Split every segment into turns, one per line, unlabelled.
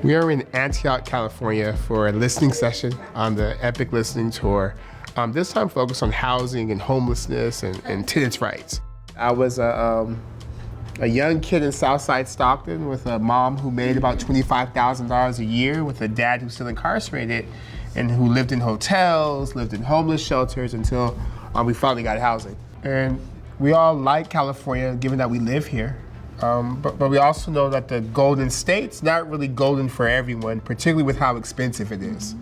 We are in Antioch, California for a listening session on the Epic Listening Tour. This time focused on housing and homelessness and tenants' rights. I was a young kid in Southside Stockton with a mom who made about $25,000 a year with a dad who's still incarcerated and who lived in hotels, lived in homeless shelters until we finally got housing. And we all like California given that we live here. But we also know that the Golden State's not really golden for everyone, particularly with how expensive it is.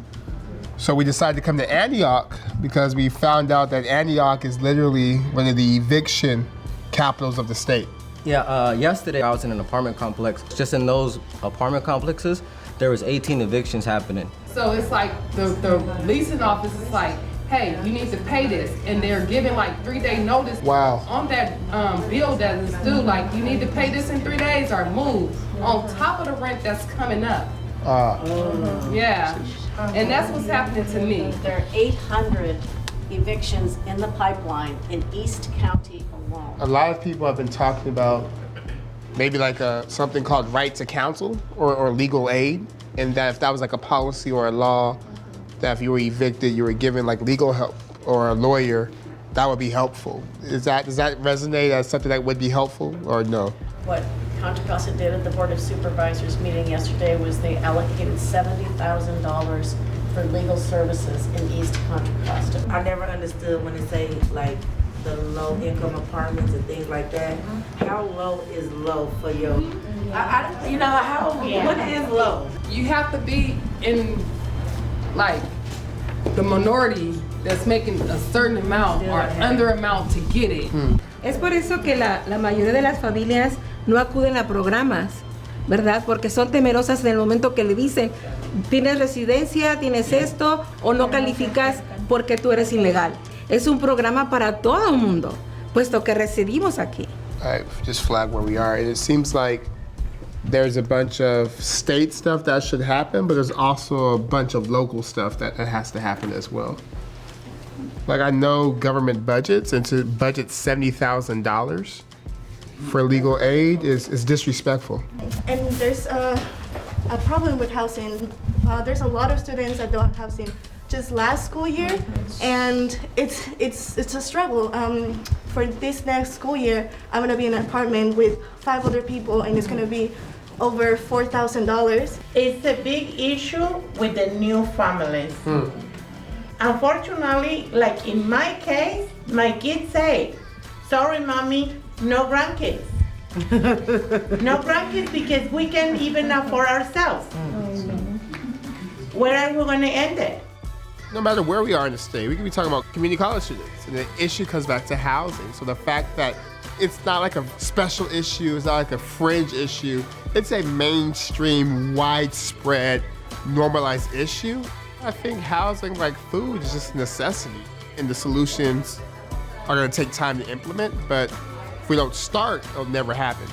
So we decided to come to Antioch because we found out that Antioch is literally one of the eviction capitals of the state.
Yeah, yesterday I was in an apartment complex. Just in those apartment complexes, there was 18 evictions happening.
So it's like the leasing office is like, hey, you need to pay this, and they're giving like 3-day notice.
Wow.
On that bill that is due, like you need to pay this in 3 days or move, on top of the rent that's coming up. Yeah, and that's what's happening to me.
There are 800 evictions in the pipeline in East County alone.
A lot of people have been talking about maybe like something called right to counsel or legal aid, and that if that was like a policy or a law, that if you were evicted, you were given like legal help or a lawyer, that would be helpful. Does that resonate as something that would be helpful or no?
What Contra Costa did at the Board of Supervisors meeting yesterday was they allocated $70,000 for legal services in East Contra Costa.
I never understood when they say like the low income apartments and things like that. How low is low for your, what is low?
You have to be in like the minority that's making a certain amount or under amount to get it.
Es por eso que la mayoría de las familias no acuden a programas, ¿verdad? Porque son temerosas en el momento que le dicen, tienes residencia, tienes esto, o no calificas porque tú eres ilegal. Es un programa para todo el mundo, puesto que residimos aquí.
I just flag where we are. It seems like there's a bunch of state stuff that should happen, but there's also a bunch of local stuff that has to happen as well. Like I know government budgets, and to budget $70,000 for legal aid is disrespectful.
And there's a problem with housing. There's a lot of students that don't have housing just last school year, and it's a struggle. For this next school year, I'm gonna be in an apartment with 5 other people, and it's gonna be over $4,000.
It's a big issue with the new families. Unfortunately, like in my case, my kids say, sorry mommy, no grandkids. No grandkids because we can't even afford ourselves. Where are we gonna end it?
No matter where we are in the state, we could be talking about community college students, and the issue comes back to housing. So the fact that it's not like a special issue, it's not like a fringe issue, it's a mainstream, widespread, normalized issue. I think housing, like food, is just a necessity, and the solutions are gonna take time to implement, but if we don't start, it'll never happen.